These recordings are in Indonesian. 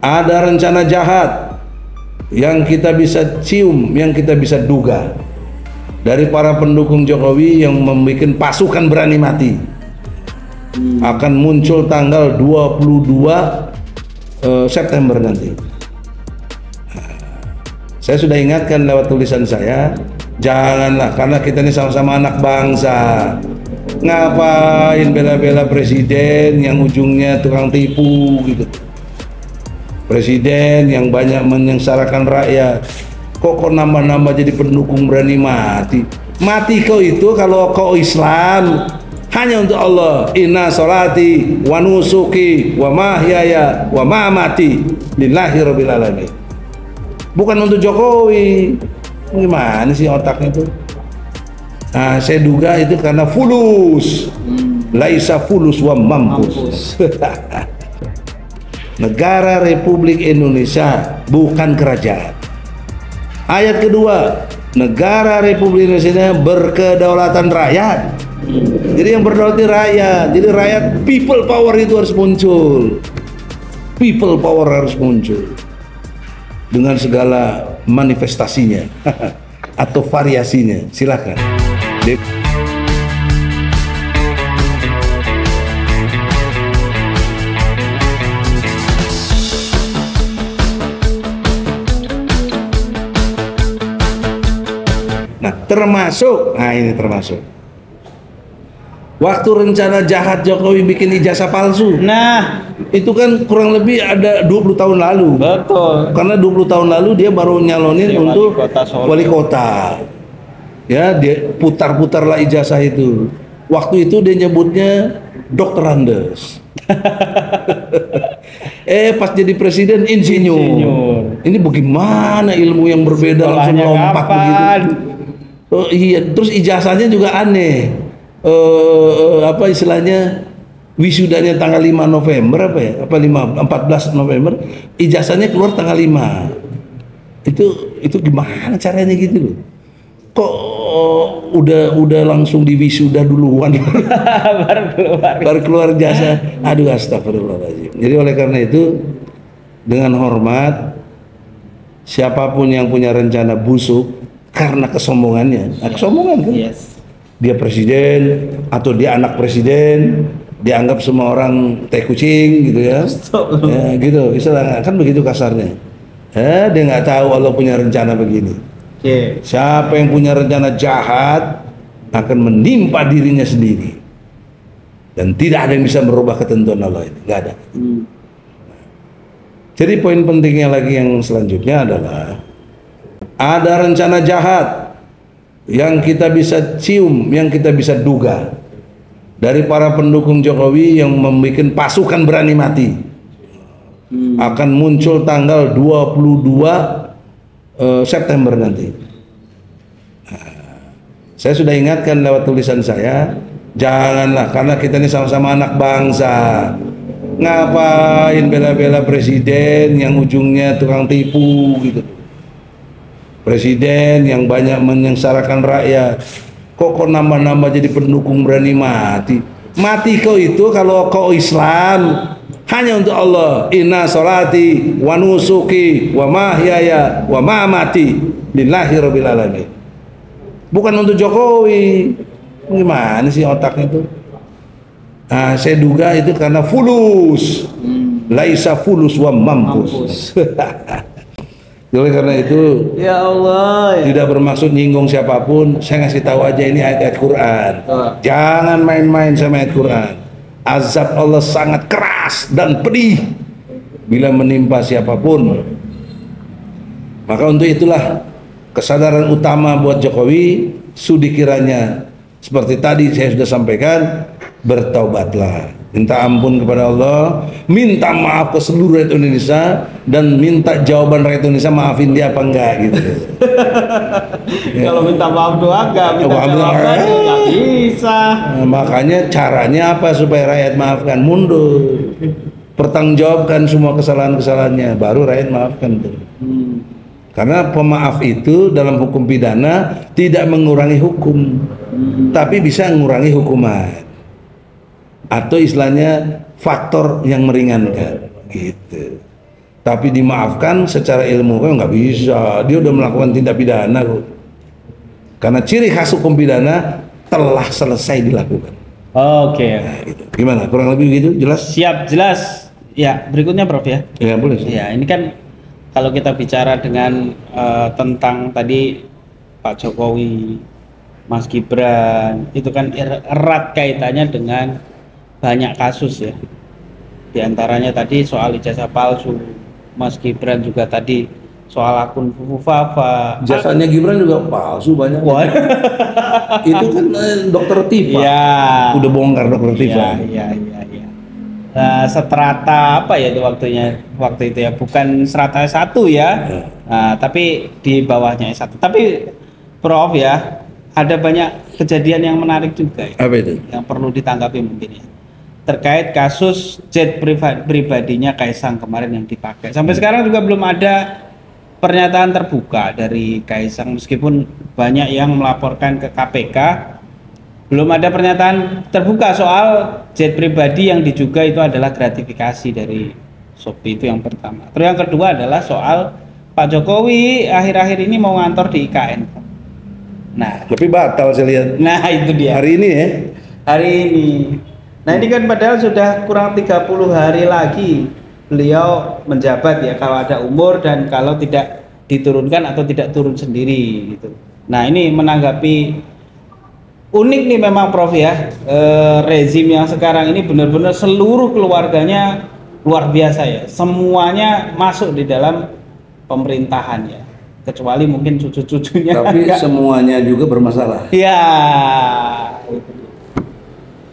Ada rencana jahat yang kita bisa cium, yang kita bisa duga dari para pendukung Jokowi yang membuat pasukan berani mati. Akan muncul tanggal 22 September nanti. Saya sudah ingatkan lewat tulisan saya, janganlah, karena kita ini sama-sama anak bangsa. Ngapain bela-bela presiden yang ujungnya tukang tipu gitu. Presiden yang banyak menyengsarakan rakyat. Kok nambah-nambah jadi pendukung berani mati. Mati kau itu kalau kau Islam hanya untuk Allah. Inna sholati wa nusuki wa mahyaya wa mamati lillahi rabbil alamin. Bukan untuk Jokowi. Gimana sih otaknya itu? Nah, saya duga itu karena fulus. Laisa fulus wa mampus. Negara Republik Indonesia bukan kerajaan. Ayat kedua, negara Republik Indonesia berkedaulatan rakyat. Jadi yang berdaulat rakyat. Jadi rakyat, people power itu harus muncul. People power harus muncul dengan segala manifestasinya atau variasinya. Silakan. Nah, termasuk, ini termasuk waktu rencana jahat Jokowi bikin ijazah palsu. Nah, itu kan kurang lebih ada 20 tahun lalu. Betul. Karena 20 tahun lalu dia baru nyalonin untuk wali kota. Ya, dia putar-putarlah ijazah itu. Waktu itu dia nyebutnya Dr. Andes. Pas jadi presiden insinyur. Ini bagaimana ilmu yang berbeda langsung lompat begitu. Oh iya, terus ijazahnya juga aneh. Apa istilahnya, wisudanya tanggal 5 November apa ya? Apa 14 November, ijazahnya keluar tanggal 5. Itu gimana caranya gitu loh? Kok udah langsung diwisuda duluan baru keluar jasa. Aduh, astagfirullahaladzim. Jadi oleh karena itu, dengan hormat, siapapun yang punya rencana busuk karena kesombongannya, kesombongan kan? Yes. Dia presiden atau dia anak presiden, dianggap semua orang teh kucing gitu ya. Ya gitu, istilahnya kan begitu kasarnya. Dia nggak tahu Allah punya rencana begini. Siapa yang punya rencana jahat akan menimpa dirinya sendiri, dan tidak ada yang bisa merubah ketentuan Allah ini, nggak ada. Jadi poin pentingnya lagi yang selanjutnya adalah ada rencana jahat yang kita bisa cium, yang kita bisa duga dari para pendukung Jokowi yang membuat pasukan berani mati. Akan muncul tanggal 22 September nanti. Saya sudah ingatkan lewat tulisan saya, janganlah, karena kita ini sama-sama anak bangsa. Ngapain bela-bela presiden yang ujungnya tukang tipu gitu. Presiden yang banyak menyengsarakan rakyat. Kok nambah-nambah jadi pendukung berani mati. Mati kau itu kalau kau Islam hanya untuk Allah. Inna sholati wa nusuki wa mahyaya wa mamati lillahi rabbil alamin. Bukan untuk Jokowi. Gimana sih otaknya itu? Nah, saya duga itu karena fulus. Laisa fulus wa mampus. Oleh karena itu, ya Allah, tidak bermaksud nyinggung siapapun. Saya ngasih tahu aja ini ayat-ayat Quran. Jangan main-main sama ayat Quran. Azab Allah sangat keras dan pedih bila menimpa siapapun. Maka untuk itulah kesadaran utama buat Jokowi, sudi kiranya seperti tadi saya sudah sampaikan, bertaubatlah, minta ampun kepada Allah, minta maaf ke seluruh rakyat Indonesia, dan minta jawaban rakyat Indonesia maafin dia apa enggak gitu. Kalau minta maaf doang enggak, minta jawaban enggak bisa. Nah, makanya caranya apa supaya rakyat maafkan? Mundur, pertanggungjawabkan semua kesalahan-kesalahannya, baru rakyat maafkan tuh. Karena pemaaf itu dalam hukum pidana tidak mengurangi hukum, tapi bisa mengurangi hukuman, atau istilahnya faktor yang meringankan gitu. tapi dimaafkan secara ilmu kan nggak bisa. Dia udah melakukan tindak pidana kok. Karena ciri khas hukum pidana telah selesai dilakukan. Oke. Nah, gitu. Gimana? Kurang lebih gitu, jelas? Siap, jelas. Ya, berikutnya Prof ya. Ya boleh. Ya, ini kan kalau kita bicara dengan tentang tadi Pak Jokowi, Mas Gibran, itu kan erat kaitannya dengan banyak kasus ya. Di antaranya tadi soal ijazah palsu, Mas Gibran juga tadi soal akun Fufafa. Jasanya Gibran juga palsu banyak. Wah. Itu kan dokter Tifa. Ya. Udah bongkar dokter Tifa. Iya. Seterata apa ya itu waktu itu ya, bukan strata 1 ya. Tapi di bawahnya S1. Tapi Prof ya, ada banyak kejadian yang menarik juga ya, Apa itu? yang perlu ditanggapi mungkin ya, terkait kasus jet pribadinya Kaisang kemarin yang dipakai. Sampai sekarang juga belum ada pernyataan terbuka dari Kaisang, meskipun banyak yang melaporkan ke KPK, belum ada pernyataan terbuka soal jet pribadi yang diduga itu adalah gratifikasi dari Shopee. Itu yang pertama. Terus yang kedua adalah soal Pak Jokowi akhir-akhir ini mau ngantor di IKN. Nah, Tapi batal saya lihat. nah itu dia. Hari ini ya. Hari ini. Nah, ini kan padahal sudah kurang 30 hari lagi beliau menjabat ya, kalau ada umur dan kalau tidak diturunkan atau tidak turun sendiri gitu. Nah, ini menanggapi unik nih memang Prof ya, rezim yang sekarang ini benar-benar seluruh keluarganya luar biasa ya, semuanya masuk di dalam pemerintahan ya, kecuali mungkin cucu-cucunya. Tapi semuanya juga bermasalah. Ya,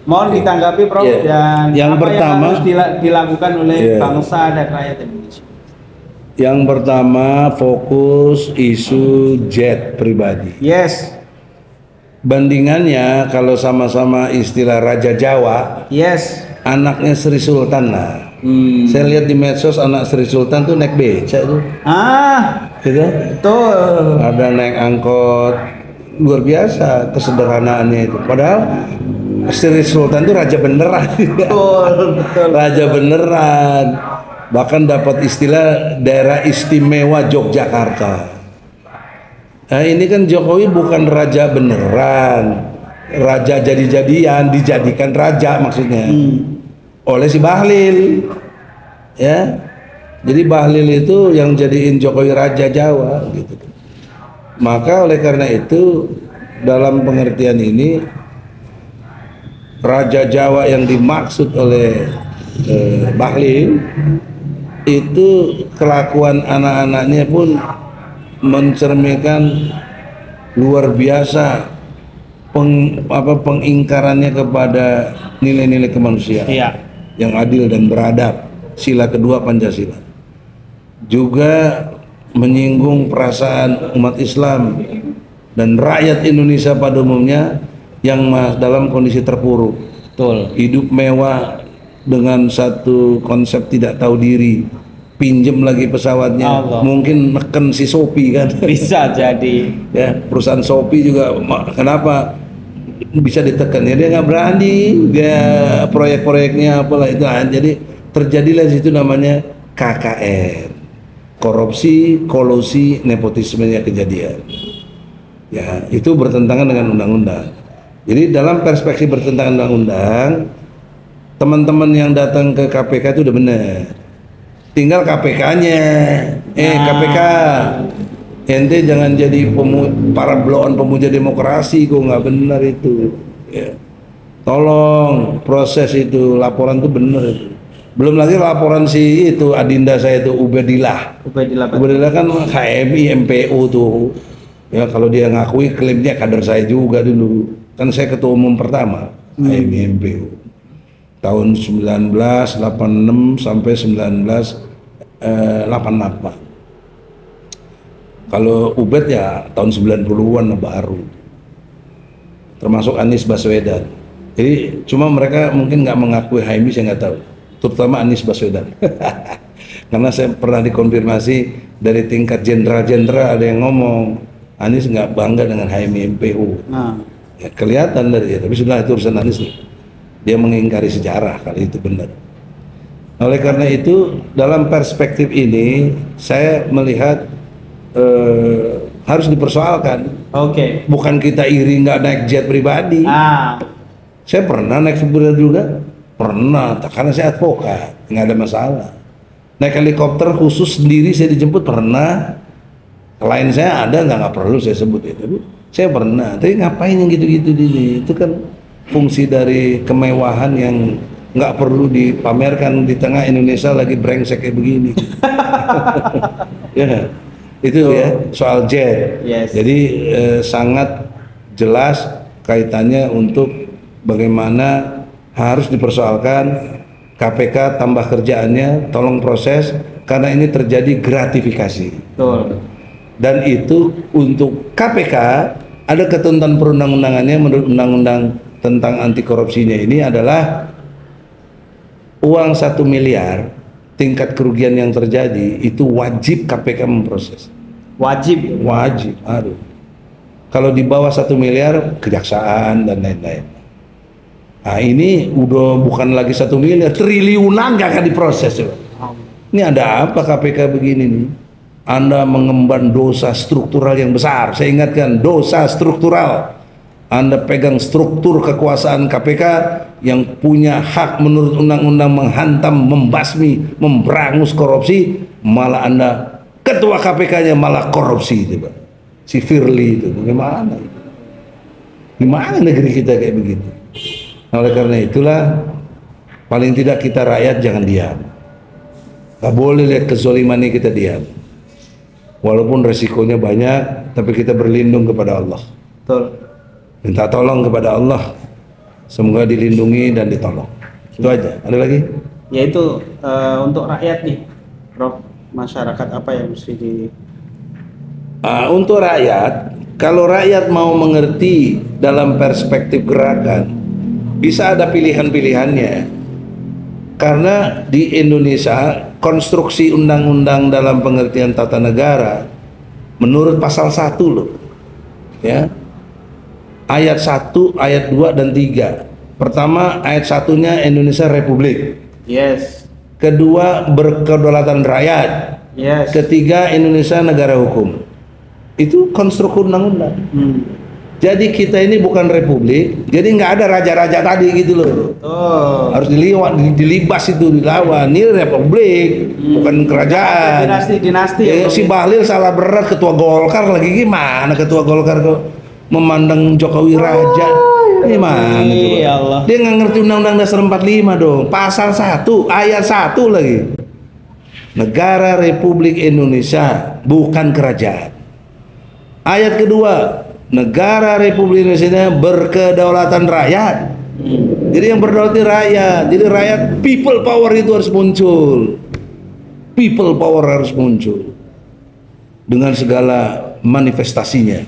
mohon ditanggapi Prof. Dan yang apa pertama yang harus dilakukan oleh bangsa dan rakyat Indonesia. Yang pertama fokus isu jet pribadi. Yes. Bandingannya kalau sama-sama istilah Raja Jawa, Yes. anaknya Sri Sultan lah. Saya lihat di medsos anak Sri Sultan tuh naik beca tuh. Gitu. Betul. Ada naik angkot, luar biasa kesederhanaannya itu. Padahal Sri Sultan itu raja beneran. Betul. Raja beneran. Bahkan dapat istilah daerah istimewa Yogyakarta. Nah, ini kan Jokowi bukan raja beneran, raja jadi-jadian, dijadikan raja maksudnya oleh si Bahlil, ya. Jadi Bahlil itu yang jadiin Jokowi raja Jawa, gitu. Maka oleh karena itu dalam pengertian ini raja Jawa yang dimaksud oleh Bahlil itu kelakuan anak-anaknya pun mencerminkan luar biasa pengingkarannya kepada nilai-nilai kemanusiaan yang adil dan beradab, sila kedua Pancasila. Juga menyinggung perasaan umat Islam dan rakyat Indonesia pada umumnya yang dalam kondisi terpuruk. Betul. Hidup mewah dengan satu konsep tidak tahu diri, pinjem lagi pesawatnya, Allah. mungkin neken si Shopee kan. Bisa jadi. Ya, perusahaan Shopee juga kenapa bisa ditekan ya, dia nggak berani, dia proyek-proyeknya apalah itu. Jadi terjadilah situ namanya KKN, korupsi, kolusi, nepotismenya kejadian. Ya, itu bertentangan dengan undang-undang. Jadi dalam perspektif bertentangan undang-undang, teman-teman yang datang ke KPK itu udah benar. Tinggal KPK-nya. KPK. Ente jangan jadi para bloon pemuja demokrasi, kok nggak benar itu. Ya. Tolong proses itu, laporan itu benar itu. Belum lagi laporan si itu adinda saya itu Ubedillah kan HMI MPO tuh. Ya, kalau dia ngakui klaimnya kader saya juga dulu. Kan saya ketua umum pertama HMI MPO. Tahun 1986 sampai 1988. Kalau Ubed ya tahun 90-an baru. Termasuk Anies Baswedan. Jadi cuma mereka mungkin nggak mengakui HMI, saya nggak tahu. Terutama Anies Baswedan. Karena saya pernah dikonfirmasi dari tingkat jenderal-jenderal, ada yang ngomong Anies nggak bangga dengan HMI MPU. Ya, kelihatan dari dia, tapi sudah itu urusan Anies nih. Dia mengingkari sejarah, kali itu benar. Oleh karena itu, dalam perspektif ini, saya melihat harus dipersoalkan. Oke. Bukan kita iri nggak naik jet pribadi. Saya pernah naik pribadi juga, pernah, karena saya advokat, nggak ada masalah. Naik helikopter khusus sendiri saya dijemput pernah. Klien saya ada, nggak perlu saya sebut itu. Saya pernah, tapi ngapain yang gitu-gitu ini? Itu kan fungsi dari kemewahan yang nggak perlu dipamerkan di tengah Indonesia lagi brengsek kayak begini. Ya, itu ya soal jet. Yes. Jadi sangat jelas kaitannya untuk bagaimana harus dipersoalkan KPK tambah kerjaannya, tolong proses karena ini terjadi gratifikasi. Betul. Dan itu untuk KPK ada ketentuan perundang-undangannya menurut undang-undang tentang anti korupsinya ini adalah uang 1 miliar tingkat kerugian yang terjadi itu wajib KPK memproses. Wajib. Aduh. Kalau di bawah 1 miliar kejaksaan dan lain-lain. Nah ini udah bukan lagi 1 miliar, triliunan gak akan diproses. Ini ada apa KPK begini nih? Anda mengemban dosa struktural yang besar. Saya ingatkan, dosa struktural. Anda pegang struktur kekuasaan KPK yang punya hak menurut undang-undang menghantam, membasmi, memberangus korupsi, malah Anda ketua KPK-nya malah korupsi itu, Pak. Si Firly itu, bagaimana? Gimana negeri kita kayak begitu? Nah, oleh karena itulah paling tidak kita rakyat jangan diam. Gak boleh lihat kezoliman ini kita diam. Walaupun resikonya banyak, tapi kita berlindung kepada Allah. Betul. Minta tolong kepada Allah, semoga dilindungi dan ditolong. Itu aja. Ada lagi? Yaitu untuk rakyat nih, Prof. Masyarakat apa yang mesti di? Untuk rakyat, kalau rakyat mau mengerti dalam perspektif gerakan, bisa ada pilihan-pilihannya. Karena di Indonesia konstruksi undang-undang dalam pengertian tata negara menurut pasal 1 loh, ya. Ayat 1, ayat 2 dan 3. Pertama, ayat 1-nya Indonesia Republik. Yes. Kedua, berkedaulatan rakyat. Yes. Ketiga, Indonesia negara hukum. Itu konstruk undang-undang. Jadi kita ini bukan republik, jadi nggak ada raja-raja tadi gitu loh. Harus dilibas itu, dilawan. Ini republik, bukan kerajaan. Dinasti. Ya, si Bahlil salah berat, ketua Golkar lagi. Gimana ketua Golkar kok memandang Jokowi raja? Gimana coba? Allah. Dia nggak ngerti Undang-Undang Dasar 45 dong. Pasal 1 ayat 1 lagi. Negara Republik Indonesia bukan kerajaan. Ayat kedua, negara Republik Indonesia berkedaulatan rakyat. Jadi yang berdaulat rakyat. Jadi rakyat, people power itu harus muncul. People power harus muncul dengan segala manifestasinya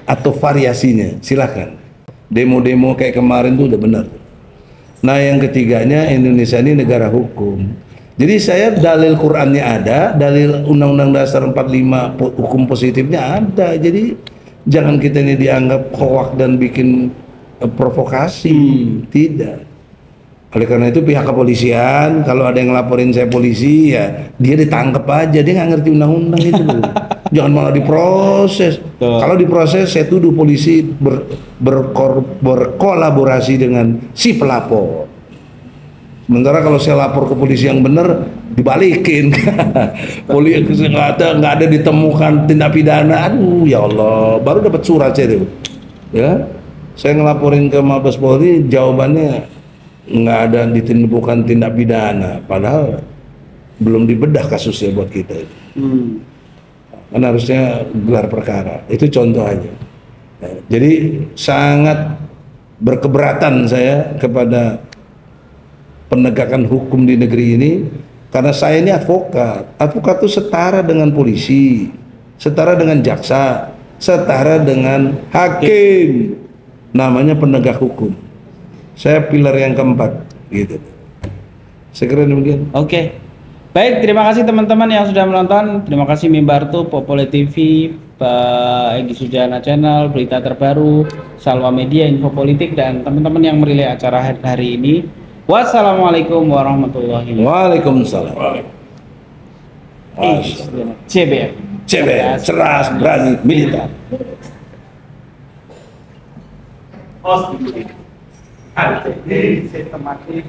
atau variasinya. Silakan. Demo-demo kayak kemarin itu udah benar. Nah, yang ketiganya, Indonesia ini negara hukum. Jadi saya dalil Qur'annya ada, dalil Undang-Undang Dasar 45 hukum positifnya ada. Jadi jangan kita ini dianggap hoak dan bikin provokasi. Tidak. Oleh karena itu pihak kepolisian, kalau ada yang laporin saya polisi, ya dia ditangkap aja. Dia nggak ngerti undang-undang itu loh. Jangan malah diproses. Kalau diproses, saya tuduh polisi berkolaborasi dengan si pelapor. Sementara kalau saya lapor ke polisi yang benar, dibalikin. Polisi nggak ada ditemukan tindak pidana. Aduh ya Allah, baru dapat surat saya itu. Ya, saya ngelaporin ke Mabes Polri, jawabannya nggak ada ditemukan tindak pidana. Padahal belum dibedah kasusnya buat kita itu. Kan harusnya gelar perkara. Itu contoh aja. Jadi sangat berkeberatan saya kepada penegakan hukum di negeri ini, karena saya ini advokat. Advokat itu setara dengan polisi, setara dengan jaksa, setara dengan hakim. Namanya penegak hukum. Saya pilar yang keempat, gitu. Saya kira demikian. Oke. Baik, terima kasih teman-teman yang sudah menonton. Terima kasih Mimbarto, Popole TV, Pak Egy Sujana Channel, Berita Terbaru, Salwa Media, Info Politik, dan teman-teman yang menilai acara hari ini. Wassalamualaikum warahmatullahi wabarakatuh. Waalaikumsalam. CBM. CBM, cerdas, berani, militer. Sistematik.